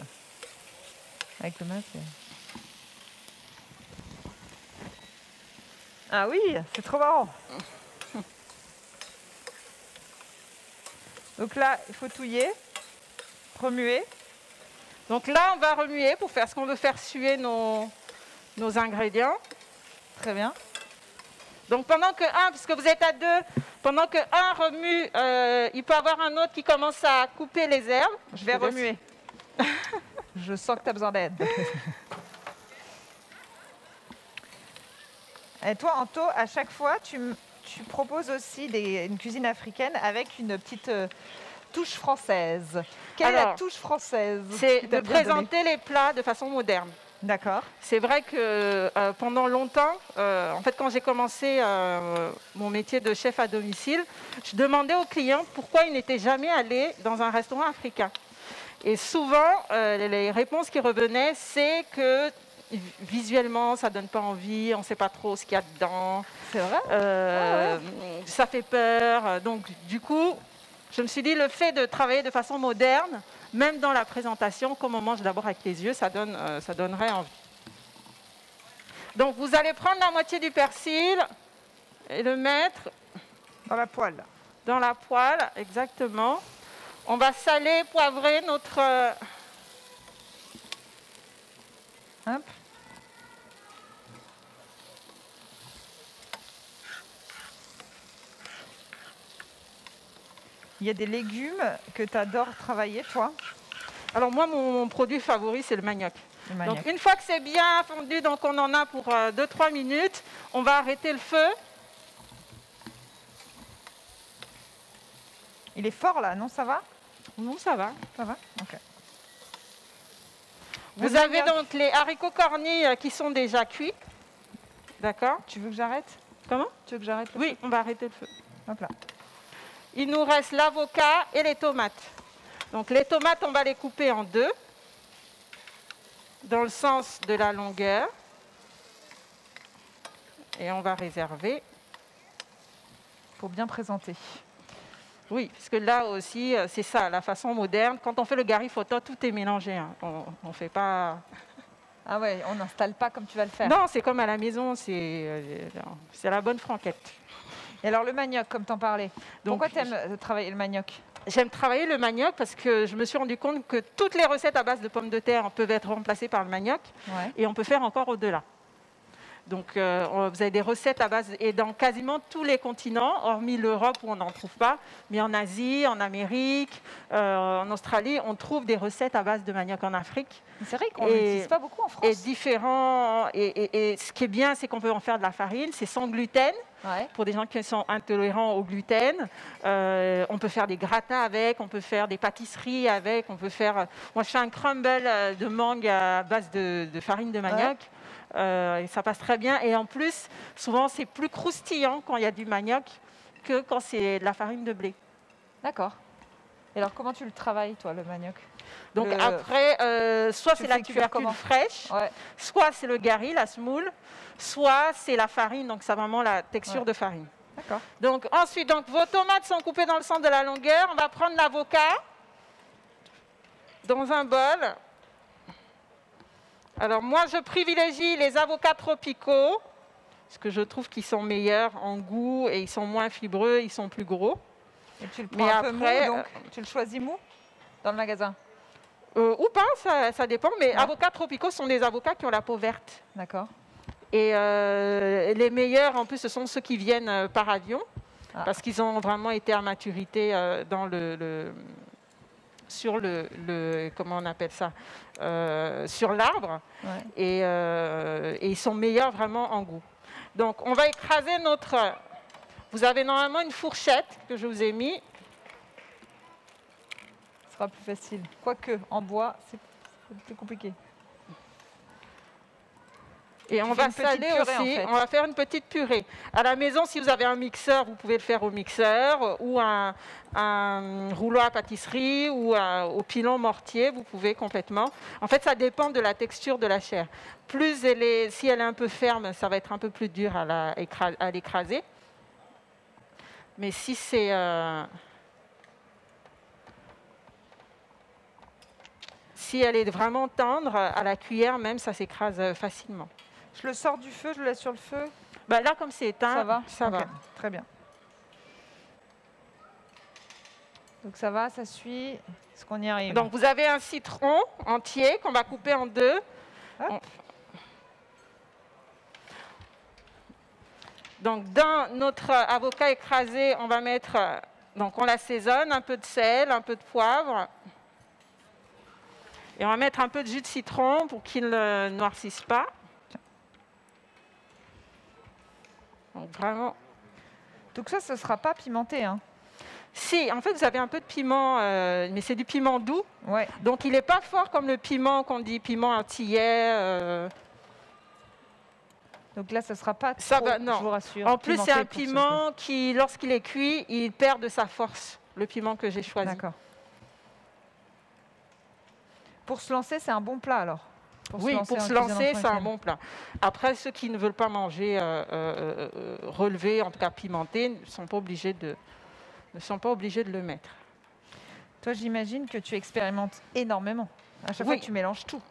Avec le masque. Ah oui, c'est trop marrant. Donc là, il faut touiller, remuer. Donc là, on va remuer pour faire ce qu'on veut faire suer nos ingrédients. Très bien. Donc pendant que un, puisque vous êtes à deux, pendant que un remue, il peut y avoir un autre qui commence à couper les herbes. Je vais remuer. Je sens que tu as besoin d'aide. Et toi, Anto, à chaque fois, tu proposes aussi une cuisine africaine avec une petite touche française. Quelle est la touche française? C'est qui de t'a bien donné présenter les plats de façon moderne. D'accord. C'est vrai que pendant longtemps, en fait, quand j'ai commencé mon métier de chef à domicile, je demandais aux clients pourquoi ils n'étaient jamais allés dans un restaurant africain. Et souvent, les réponses qui revenaient, c'est que visuellement, ça ne donne pas envie, on ne sait pas trop ce qu'il y a dedans. C'est vrai Ça fait peur. Donc, du coup, je me suis dit, le fait de travailler de façon moderne, même dans la présentation, comme on mange d'abord avec les yeux, ça donnerait envie. Donc, vous allez prendre la moitié du persil et le mettre dans la poêle. Dans la poêle, exactement. On va saler, poivrer notre... Hop. Il y a des légumes que tu adores travailler, toi? Alors moi, mon produit favori, c'est le manioc. Le manioc. Donc une fois que c'est bien fondu, donc on en a pour 2-3 minutes, on va arrêter le feu. Il est fort là, non? Ça va? Non, ça va. Ça va? Ok. Vous avez donc les haricots cornis qui sont déjà cuits. D'accord? Tu veux que j'arrête? Comment? Tu veux que j'arrête? Oui, on va arrêter le feu. Hop là. Il nous reste l'avocat et les tomates. Donc les tomates, on va les couper en deux, dans le sens de la longueur. Et on va réserver. Pour bien présenter. Oui, parce que là aussi, c'est ça, la façon moderne. Quand on fait le garifoto, tout est mélangé. Hein. On ne fait pas... Ah ouais, on n'installe pas comme tu vas le faire. Non, c'est comme à la maison, c'est la bonne franquette. Et alors le manioc, comme t'en parlais. Donc, pourquoi tu aimes travailler le manioc? J'aime travailler le manioc parce que je me suis rendu compte que toutes les recettes à base de pommes de terre peuvent être remplacées par le manioc. Ouais. Et on peut faire encore au-delà. Donc vous avez des recettes à base, et dans quasiment tous les continents, hormis l'Europe où on n'en trouve pas, mais en Asie, en Amérique, en Australie, on trouve des recettes à base de manioc. En Afrique. C'est vrai qu'on n'utilise pas beaucoup en France. Et différents. Et ce qui est bien, c'est qu'on peut en faire de la farine, c'est sans gluten. Ouais. Pour des gens qui sont intolérants au gluten, on peut faire des gratins avec, on peut faire des pâtisseries avec, on peut faire... Moi, je fais un crumble de mangue à base de farine de manioc. Ouais. Et ça passe très bien. Et en plus, souvent, c'est plus croustillant quand il y a du manioc que quand c'est de la farine de blé. D'accord. Et alors, comment tu le travailles, toi, le manioc? Donc après, soit c'est la tubercule fraîche, ouais. soit c'est le gari, la semoule, soit c'est la farine, donc c'est vraiment la texture de farine. D'accord. Donc ensuite, vos tomates sont coupées dans le sens de la longueur. On va prendre l'avocat dans un bol. Alors moi, je privilégie les avocats tropicaux, parce que je trouve qu'ils sont meilleurs en goût et ils sont moins fibreux, ils sont plus gros. Et tu le prends un peu mou, donc tu le choisis mou dans le magasin? Ou pas, ça dépend. Mais avocats tropicaux sont des avocats qui ont la peau verte. D'accord. Et les meilleurs, en plus, ce sont ceux qui viennent par avion, parce qu'ils ont vraiment été à maturité sur comment on appelle ça, sur l'arbre. Ouais. Et ils sont meilleurs vraiment en goût. Donc, on va écraser notre... Vous avez normalement une fourchette que je vous ai mis. Ce sera plus facile. Quoique, en bois, c'est plus compliqué. Et on va saler aussi, en fait. On va faire une petite purée. À la maison, si vous avez un mixeur, vous pouvez le faire au mixeur, ou un rouleau à pâtisserie, ou au pilon mortier, vous pouvez complètement. En fait, ça dépend de la texture de la chair. Si elle est un peu ferme, ça va être un peu plus dur à l'écraser. Mais si c'est... Si elle est vraiment tendre, à la cuillère même, ça s'écrase facilement. Je le sors du feu, je le laisse sur le feu. Bah là, comme c'est éteint, ça va. Ça va. Très bien. Donc ça va, ça suit. Est-ce qu'on y arrive? Donc vous avez un citron entier qu'on va couper en deux. Hop. Donc dans notre avocat écrasé, on va mettre, donc on l'assaisonne, un peu de sel, un peu de poivre. Et on va mettre un peu de jus de citron pour qu'il ne noircisse pas. Donc vraiment. Donc ça, ce ne sera pas pimenté, hein? Si, en fait, vous avez un peu de piment, mais c'est du piment doux. Ouais. Donc il n'est pas fort comme le piment qu'on dit piment antillais. Donc là, ce ne sera pas trop, Ça va, non. je vous rassure. En plus, c'est un pimenté pour ce piment qui, lorsqu'il est cuit, il perd de sa force, le piment que j'ai coup. choisi. D'accord. Pour se lancer, c'est un bon plat alors? Oui, pour en se cuisine lancer, c'est un tranquille. bon plat. Après, ceux qui ne veulent pas manger relevé, en tout cas pimenté, ne sont pas obligés de le mettre. Toi, j'imagine que tu expérimentes énormément. À chaque Oui. fois, tu mélanges tout.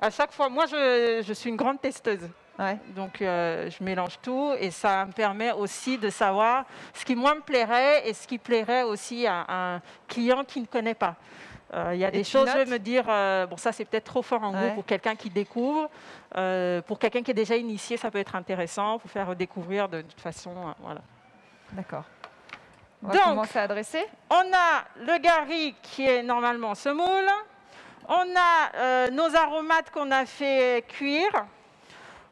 À chaque fois, moi, je suis une grande testeuse. Ouais. Donc, je mélange tout et ça me permet aussi de savoir ce qui, moi, me plairait et ce qui plairait aussi à un client qui ne connaît pas. Il y a Et des tu choses, je vais notes? me dire, bon, ça, c'est peut-être trop fort en goût Ouais. pour quelqu'un qui découvre. Pour quelqu'un qui est déjà initié, ça peut être intéressant pour faire découvrir de toute façon. Voilà. D'accord. On va Donc, commencer à dresser. on a le gari qui est normalement semoule. On a nos aromates qu'on a fait cuire.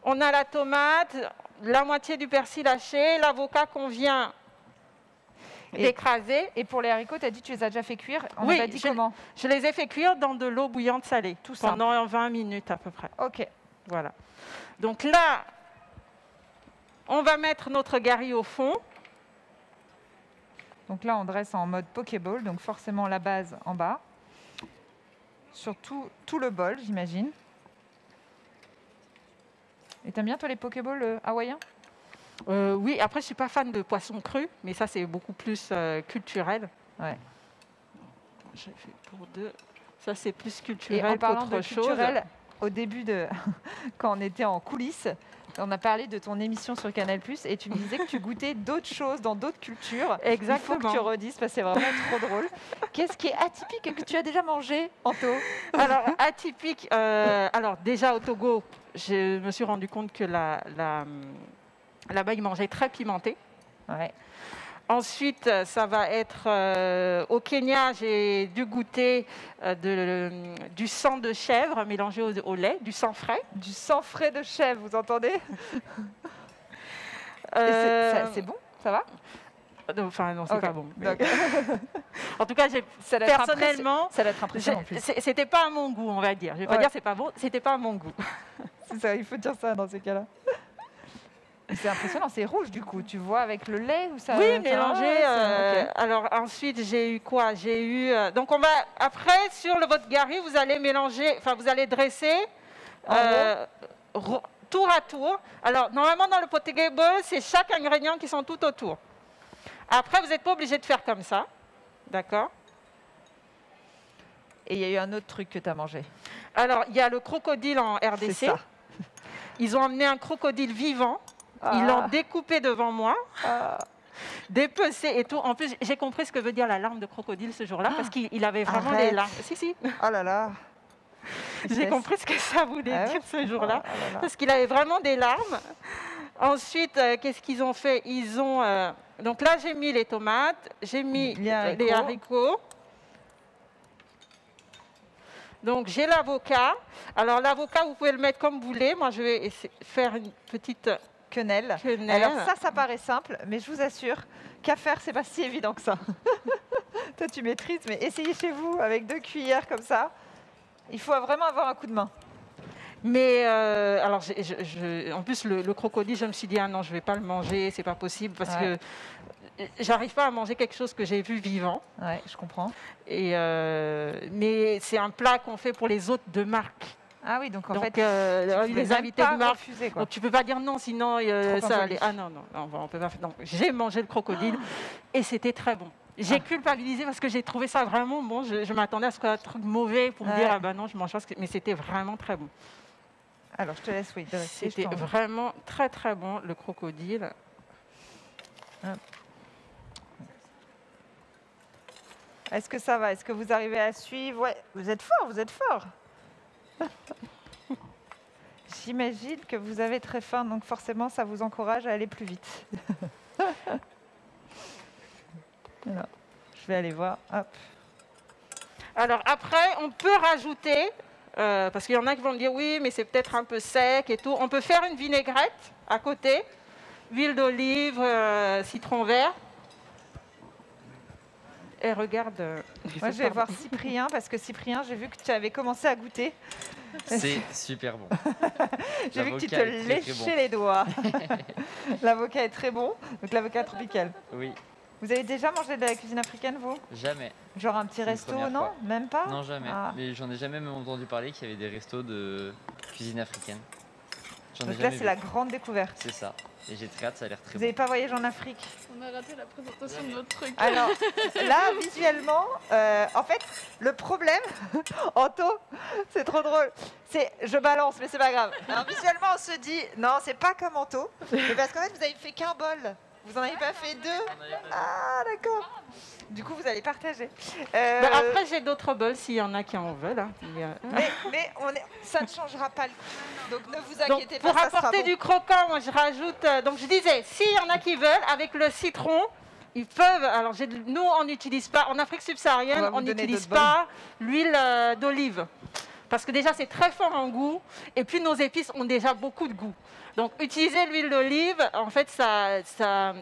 On a la tomate, la moitié du persil haché, l'avocat qu'on vient d'écraser. Et pour les haricots, tu as dit que tu les as déjà fait cuire. On Oui, n'a pas dit comment. Je les ai fait cuire dans de l'eau bouillante salée, Tout simple. pendant 20 minutes à peu près. Ok. Voilà. Donc là, on va mettre notre gari au fond. Donc là, on dresse en mode Pokéball, donc forcément la base en bas. Sur tout le bol, j'imagine. Et t'aimes bien, toi, les Pokéballs hawaïens? Oui, après, je ne suis pas fan de poisson cru, mais ça, c'est beaucoup plus culturel. Ouais. J'ai fait pour deux. Ça, c'est plus Et culturel en parlant de qu'autre chose. culturel, au début de quand on était en coulisses, on a parlé de ton émission sur Canal+, et tu me disais que tu goûtais d'autres choses dans d'autres cultures. Exactement. Il faut que tu redisses, parce que c'est vraiment trop drôle. Qu'est-ce qui est atypique et que tu as déjà mangé, Anto? Alors, atypique, alors déjà au Togo, je me suis rendu compte que là-bas, ils mangeaient très pimenté. Ouais. Ensuite, ça va être au Kenya, j'ai dû goûter du sang de chèvre mélangé au lait, du sang frais. Du sang frais de chèvre, vous entendez? C'est bon? Ça va? Enfin, non, c'est Ok. pas bon. mais- Donc, En tout cas, ça doit être personnellement, ça doit être impressionnant en plus. c'était pas à mon goût, on va dire. Je vais pas Ouais. dire c'est pas bon, c'était pas à mon goût. C'est ça, il faut dire ça dans ces cas-là. C'est impressionnant, c'est rouge du coup. Tu vois avec le lait ou ça? Oui, ça- mélangé. ouais, ok. Alors ensuite, j'ai eu quoi? J'ai eu. Donc on va après sur votre gari, vous allez mélanger, enfin vous allez dresser tour à tour. Alors normalement dans le Pokéball, c'est chaque ingrédient qui sont tout autour. Après, vous n'êtes pas obligé de faire comme ça, d'accord? Et il y a eu un autre truc que tu as mangé. Alors il y a le crocodile en RDC. C'est ça. Ils ont amené un crocodile vivant. Ah. Ils l'ont découpé devant moi. Ah. Dépecé et tout. En plus, j'ai compris ce que veut dire la larme de crocodile ce jour-là, parce qu'il avait vraiment Arrête. des larmes. Si. Oh là là. J'ai compris ce que ça voulait Ah ouais. dire ce jour-là, Oh là là. parce qu'il avait vraiment des larmes. Ensuite, qu'est-ce qu'ils ont fait? Ils ont... donc là, j'ai mis les tomates, j'ai mis Les haricots. les haricots. Donc, j'ai l'avocat. Alors, l'avocat, vous pouvez le mettre comme vous voulez. Moi, je vais faire une petite Quenelle. quenelle. Alors ça paraît simple, mais je vous assure qu'à faire, c'est pas si évident que ça. Toi, tu maîtrises, mais essayez chez vous avec 2 cuillères comme ça. Il faut vraiment avoir un coup de main. Mais alors, en plus, le crocodile, je me suis dit, ah non, je ne vais pas le manger, c'est pas possible, parce Ouais. que j'arrive pas à manger quelque chose que j'ai vu vivant. Ouais, je comprends. Et, mais c'est un plat qu'on fait pour les hôtes de marque. Ah oui, donc en Donc, fait, tu pouvais les même invités pas de marque. refuser, quoi. Donc, tu ne peux pas dire non, sinon Trop ça impoli. allait. Ah non, on peut pas faire. Donc, j'ai mangé le crocodile et c'était très bon. J'ai culpabilisé parce que j'ai trouvé ça vraiment bon. Je m'attendais à ce qu'il y ait un truc mauvais pour me Ouais. dire, ah ben non, je mange pas. Mais c'était vraiment très bon. Alors, je te laisse, oui, dresser, je C'était t'en- vraiment très très bon, le crocodile. Est-ce que ça va? Est-ce que vous arrivez à suivre? Ouais, vous êtes fort, vous êtes fort. J'imagine que vous avez très faim, donc forcément, ça vous encourage à aller plus vite. Alors, je vais aller voir. Hop. Alors après, on peut rajouter, parce qu'il y en a qui vont me dire oui, mais c'est peut-être un peu sec et tout. On peut faire une vinaigrette à côté, huile d'olive, citron vert. Et regarde. Moi, je vais voir Cyprien, parce que Cyprien, j'ai vu que tu avais commencé à goûter. C'est super bon. J'ai vu que tu te L'avocat est très, très léchais bon. les doigts. L'avocat est très bon, donc l'avocat tropical. Oui, Vous avez déjà mangé de la cuisine africaine, vous? jamais. Genre un petit C'est une resto, première non? fois. Même pas? Non, jamais. Ah. Mais j'en ai jamais même entendu parler qu'il y avait des restos de cuisine africaine. J'en ai Donc là, jamais c'est vu. la grande découverte. C'est ça. Et j'ai très hâte, ça a l'air très Vous bon. n'avez pas voyagé en Afrique? On a raté la présentation de notre truc. Alors là, visuellement, en fait, le problème, Anto, c'est trop drôle. Je balance, mais c'est pas grave. Alors visuellement, on se dit, non, c'est pas comme Anto, mais parce qu'en fait, vous avez fait qu'un bol. Vous en avez pas fait deux? Ah, d'accord. Du coup, vous allez partager. Bah, après, j'ai d'autres bols s'il y en a qui en veulent. Hein. Mais ça ne changera pas le goût. Donc ne vous Donc, inquiétez pas, pour ça sera apporter bon. du croquant, moi je rajoute. Donc je disais, s'il y en a qui veulent, avec le citron, ils peuvent. Alors nous, on n'utilise pas. En Afrique On subsaharienne, va vous on donner n'utilise d'autres pas l'huile d'olive. Parce que déjà, c'est très fort en goût. Et puis, nos épices ont déjà beaucoup de goût. Donc, utiliser l'huile d'olive, en fait,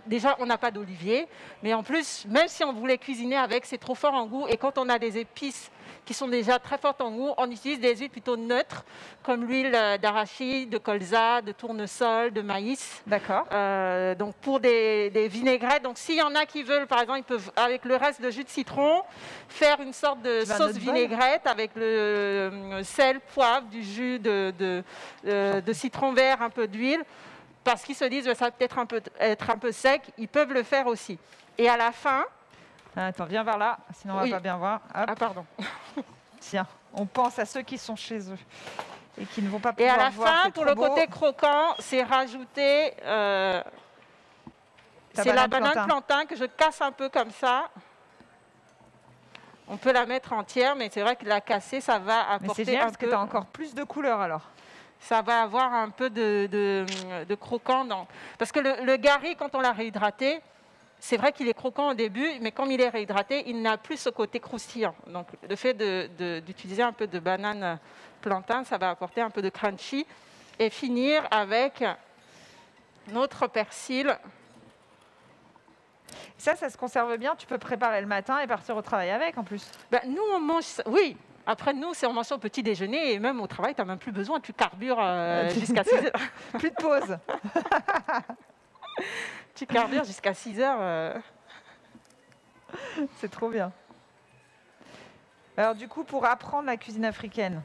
déjà, on n'a pas d'olivier. Mais en plus, même si on voulait cuisiner avec, c'est trop fort en goût. Et quand on a des épices qui sont déjà très fortes en goût, on utilise des huiles plutôt neutres, comme l'huile d'arachide, de colza, de tournesol, de maïs. D'accord. Donc pour des vinaigrettes, donc s'il y en a qui veulent, par exemple, ils peuvent, avec le reste de jus de citron, faire une sorte de Tu veux un sauce autre bol? vinaigrette avec le sel, poivre, du jus de citron vert, un peu d'huile, parce qu'ils se disent que ça va peut-être être un peu sec, ils peuvent le faire aussi. Et à la fin, Attends, viens vers là, sinon on Oui. va pas bien voir. Hop, ah pardon. tiens, on pense à ceux qui sont chez eux et qui ne vont pas Et pouvoir à la voir. fin, c'est pour trop le beau. côté croquant, c'est rajouter Ta c'est la banane banane plantain que je casse un peu comme ça. On peut la mettre entière, mais c'est vrai que la casser, ça va Mais apporter c'est génial un parce que peu. tu as encore plus de couleurs alors. Ça va avoir un peu de croquant. Parce que le gari, quand on l'a réhydraté, c'est vrai qu'il est croquant au début, mais comme il est réhydraté, il n'a plus ce côté croustillant. Donc le fait d'utiliser un peu de banane plantain, ça va apporter un peu de crunchy. Et finir avec notre persil. Ça se conserve bien, tu peux préparer le matin et partir au travail avec en plus. Ben, nous, on mange ça. Oui, après nous, on mange ça au petit déjeuner et même au travail, tu n'as même plus besoin, tu carbures jusqu'à 6 heures. Plus de pause. Tu carbures jusqu'à 6 heures. C'est trop bien. Alors du coup, pour apprendre la cuisine africaine,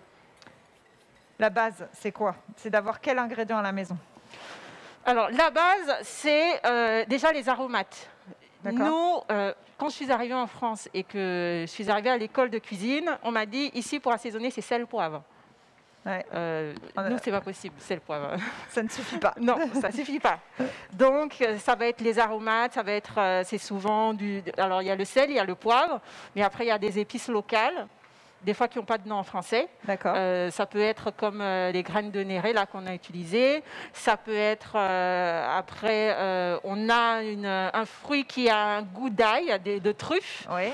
la base, c'est quoi? C'est d'avoir quel ingrédient à la maison? Alors, la base, c'est déjà les aromates. D'accord. Nous, quand je suis arrivée en France et que je suis arrivée à l'école de cuisine, on m'a dit, ici, pour assaisonner, c'est sel, poivre. Ouais, Nous, c'est pas possible, sel, poivre. ça ne suffit pas. Non, ça suffit pas. Donc, ça va être les aromates, ça va être, c'est souvent alors, il y a le sel, il y a le poivre, mais après, il y a des épices locales, des fois qui n'ont pas de nom en français. D'accord. Ça peut être comme les graines de néré là qu'on a utilisées. Ça peut être après, on a un fruit qui a un goût d'ail, de truffe. Oui.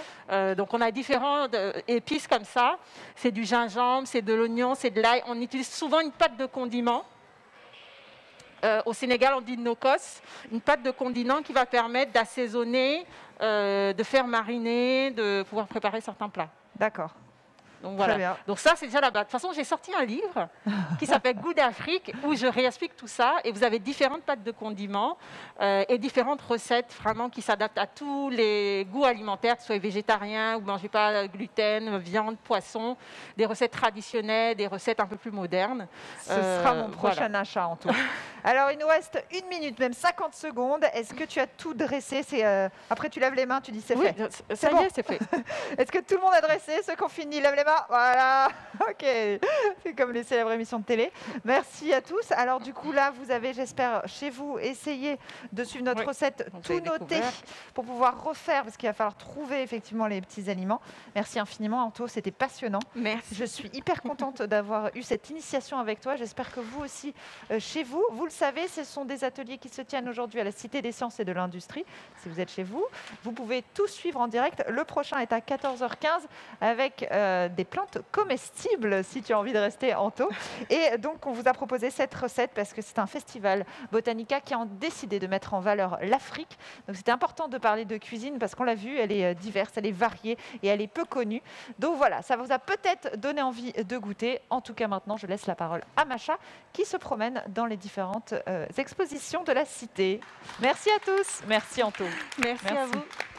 Donc on a différentes épices comme ça. C'est du gingembre, c'est de l'oignon, c'est de l'ail. On utilise souvent une pâte de condiment. Au Sénégal, on dit nokos, une pâte de condiment qui va permettre d'assaisonner, de faire mariner, de pouvoir préparer certains plats. D'accord. Donc Très voilà. bien. Donc ça, c'est déjà la base. De toute façon, j'ai sorti un livre qui s'appelle Goût d'Afrique où je réexplique tout ça. Et vous avez différentes pâtes de condiments et différentes recettes vraiment qui s'adaptent à tous les goûts alimentaires, que ce soit végétarien ou ne mangez pas gluten, viande, poisson, des recettes traditionnelles, des recettes un peu plus modernes. Ce sera mon voilà. prochain achat en tout. Alors, il nous reste 1 minute, même 50 secondes. Est-ce que tu as tout dressé? Après, tu lèves les mains, tu dis c'est Oui, fait. ça bon. y est, c'est fait. Est-ce que tout le monde a dressé? Ceux qui ont fini, lèvent les mains. Voilà. OK. C'est comme les célèbres émissions de télé. Merci à tous. Alors, du coup, là, vous avez, j'espère, chez vous, essayé de suivre notre recette, vous tout avez noté découvert. pour pouvoir refaire, parce qu'il va falloir trouver effectivement les petits aliments. Merci infiniment, Anto. C'était passionnant. Merci. Je suis hyper contente d'avoir eu cette initiation avec toi. J'espère que vous aussi, chez vous, vous le savez, ce sont des ateliers qui se tiennent aujourd'hui à la Cité des Sciences et de l'Industrie. Si vous êtes chez vous, vous pouvez tout suivre en direct. Le prochain est à 14h15 avec des plantes comestibles, si tu as envie de rester, Anto. Et donc, on vous a proposé cette recette parce que c'est un festival Botanica qui a décidé de mettre en valeur l'Afrique. Donc, c'était important de parler de cuisine parce qu'on l'a vu, elle est diverse, elle est variée et elle est peu connue. Donc voilà, ça vous a peut-être donné envie de goûter. En tout cas, maintenant, je laisse la parole à Macha qui se promène dans les différentes expositions de la cité. Merci à tous. Merci Anto. Merci à vous.